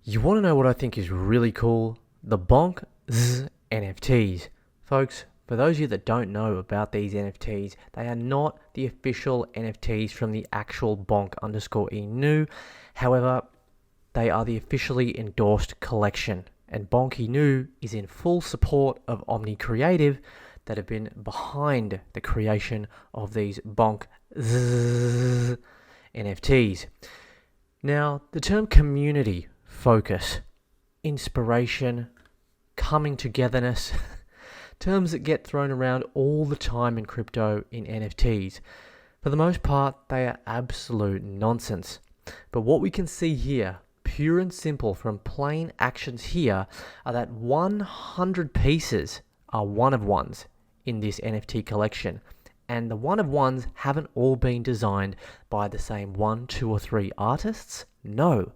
You want to know what I think is really cool? The BONKz NFTs. Folks, for those of you that don't know about these NFTs, they are not the official NFTs from the actual Bonk_Inu. However, they are the officially endorsed collection. And Bonk Inu is in full support of Omni Creative that have been behind the creation of these BONKz NFTs. Now, the term community, focus, inspiration, coming togetherness, terms that get thrown around all the time in crypto in NFTs. For the most part, they are absolute nonsense. But what we can see here, pure and simple from plain actions here, are that 100 pieces are one-of-ones in this NFT collection. And the one-of-ones haven't all been designed by the same 1, 2, or 3 artists. No.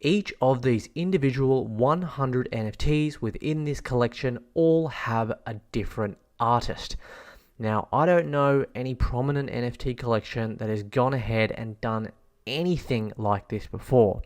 Each of these individual 100 NFTs within this collection all have a different artist. Now, I don't know any prominent NFT collection that has gone ahead and done anything like this before.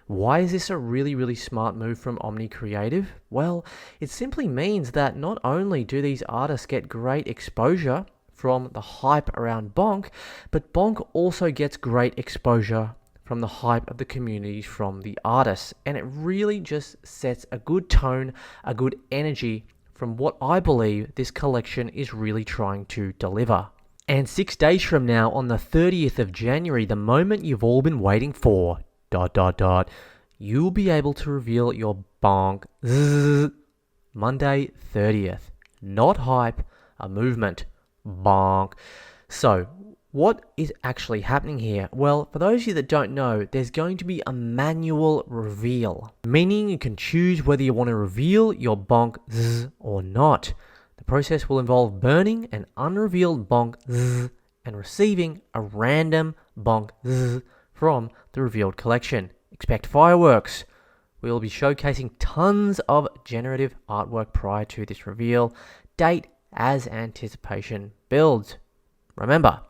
Why is this a really, really smart move from Omni Creative? Well, it simply means that not only do these artists get great exposure from the hype around Bonk, but Bonk also gets great exposure from the hype of the communities from the artists. And it really just sets a good tone, a good energy from what I believe this collection is really trying to deliver. And 6 days from now, on the 30th of January, the moment you've all been waiting for, you'll be able to reveal your Bonk Monday 30th. Not hype, a movement. Bonk. So, what is actually happening here? Well, for those of you that don't know, there's going to be a manual reveal, meaning you can choose whether you want to reveal your Bonk or not. The process will involve burning an unrevealed Bonk and receiving a random Bonk from the revealed collection. Expect fireworks. We will be showcasing tons of generative artwork prior to this reveal date as anticipation builds. Remember,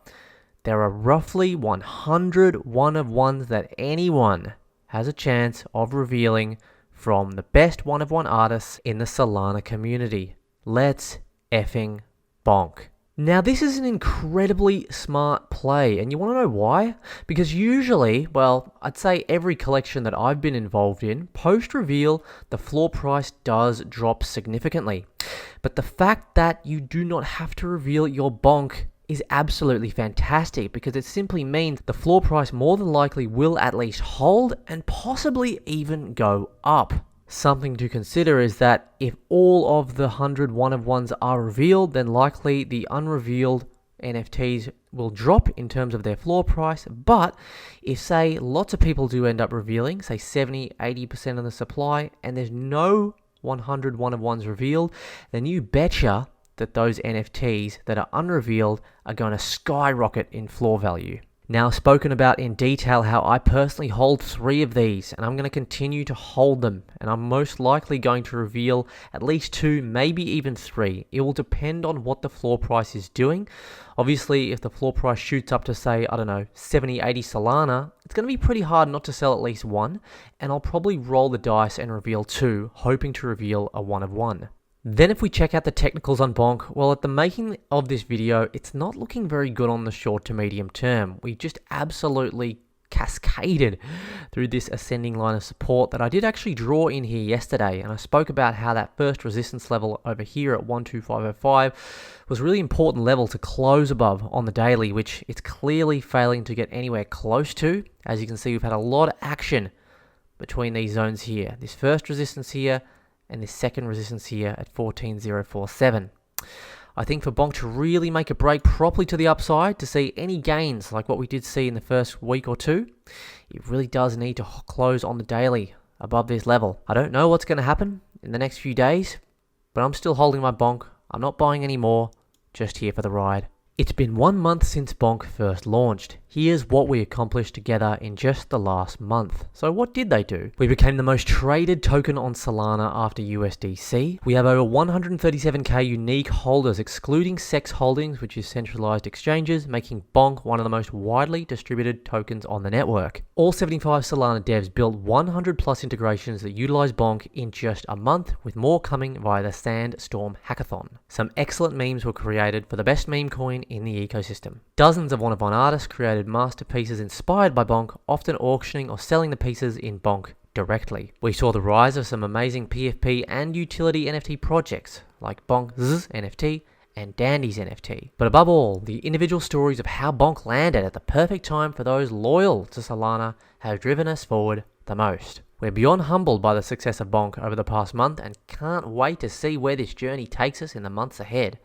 there are roughly 100 one-of-ones that anyone has a chance of revealing from the best one-of-one artists in the Solana community. Let's effing bonk. Now, this is an incredibly smart play, and you want to know why? Because usually, well, I'd say every collection that I've been involved in, post-reveal, the floor price does drop significantly. But the fact that you do not have to reveal your bonk is absolutely fantastic, because it simply means the floor price more than likely will at least hold and possibly even go up. Something to consider is that if all of the 100 one-of-ones are revealed, then likely the unrevealed NFTs will drop in terms of their floor price. But if, say, lots of people do end up revealing, say 70-80% of the supply, and there's no 100 one-of-ones revealed, then you betcha that those NFTs that are unrevealed are going to skyrocket in floor value. Now, spoken about in detail how I personally hold 3 of these, and I'm going to continue to hold them, and I'm most likely going to reveal at least 2, maybe even 3. It will depend on what the floor price is doing. Obviously, if the floor price shoots up to, say, I don't know, 70, 80 Solana, it's going to be pretty hard not to sell at least 1, and I'll probably roll the dice and reveal 2, hoping to reveal a one-of-one. Then if we check out the technicals on Bonk, well, at the making of this video, it's not looking very good on the short to medium term. We just absolutely cascaded through this ascending line of support that I did actually draw in here yesterday. And I spoke about how that first resistance level over here at 12505 was a really important level to close above on the daily, which it's clearly failing to get anywhere close to. As you can see, we've had a lot of action between these zones here. This first resistance here, and this second resistance here at 14,047. I think for Bonk to really make a break properly to the upside, to see any gains like what we did see in the first week or two, it really does need to close on the daily above this level. I don't know what's going to happen in the next few days, but I'm still holding my Bonk. I'm not buying any more, just here for the ride. It's been 1 month since Bonk first launched. Here's what we accomplished together in just the last month. So what did they do? We became the most traded token on Solana after USDC. We have over 137k unique holders, excluding SEX holdings, which is centralized exchanges, making Bonk one of the most widely distributed tokens on the network. All 75 Solana devs built 100 plus integrations that utilize Bonk in just a month, with more coming via the Sandstorm Hackathon. Some excellent memes were created for the best meme coin in the ecosystem. Dozens of one-of-one artists created masterpieces inspired by Bonk, often auctioning or selling the pieces in Bonk directly. We saw the rise of some amazing PFP and utility NFT projects like BONKz NFT and Dandy's NFT. But above all, the individual stories of how Bonk landed at the perfect time for those loyal to Solana have driven us forward the most. We're beyond humbled by the success of Bonk over the past month and can't wait to see where this journey takes us in the months ahead.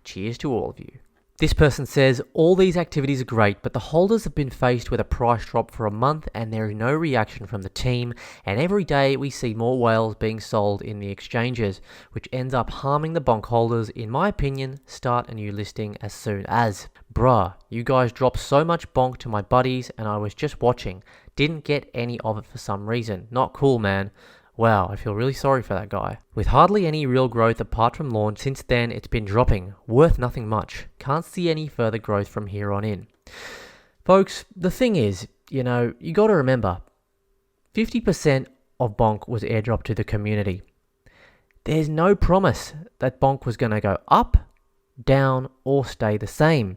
Cheers to all of you. This person says, all these activities are great, but the holders have been faced with a price drop for a month and there is no reaction from the team, and every day we see more whales being sold in the exchanges, which ends up harming the Bonk holders. In my opinion, start a new listing as soon as. Bruh, you guys dropped so much Bonk to my buddies and I was just watching. Didn't get any of it for some reason. Not cool, man. Wow, I feel really sorry for that guy. With hardly any real growth apart from launch, since then it's been dropping, worth nothing much. Can't see any further growth from here on in. Folks, the thing is, you gotta remember, 50% of Bonk was airdropped to the community. There's no promise that Bonk was gonna go up, down, or stay the same.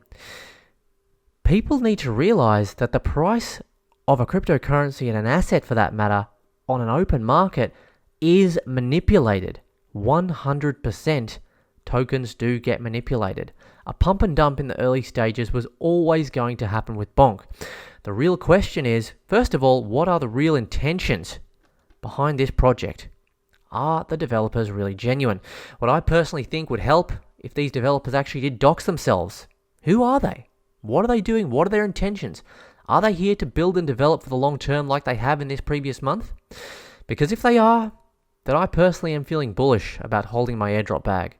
People need to realize that the price of a cryptocurrency and an asset for that matter on an open market is manipulated. 100% tokens do get manipulated. A pump and dump in the early stages was always going to happen with Bonk. The real question is, first of all, what are the real intentions behind this project? Are the developers really genuine? What I personally think would help if these developers actually did dox themselves. Who are they? What are they doing? What are their intentions? Are they here to build and develop for the long term like they have in this previous month? Because if they are, then I personally am feeling bullish about holding my airdrop bag.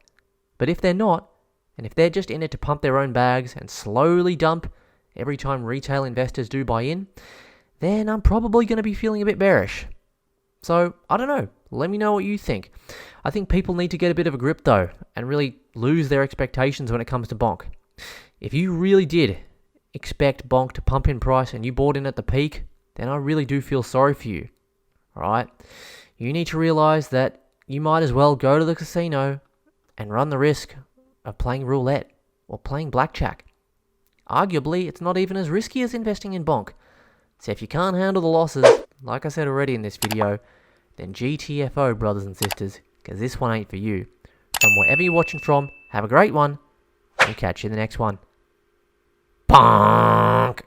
But if they're not, and if they're just in it to pump their own bags and slowly dump every time retail investors do buy in, then I'm probably going to be feeling a bit bearish. So, I don't know. Let me know what you think. I think people need to get a bit of a grip though, and really lose their expectations when it comes to Bonk. If you really did expect Bonk to pump in price and you bought in at the peak, then I really do feel sorry for you. Alright? You need to realize that you might as well go to the casino and run the risk of playing roulette or playing blackjack. Arguably, it's not even as risky as investing in Bonk. So if you can't handle the losses, like I said already in this video, then GTFO, brothers and sisters, because this one ain't for you. From wherever you're watching from, have a great one. We'll catch you in the next one. Bonk!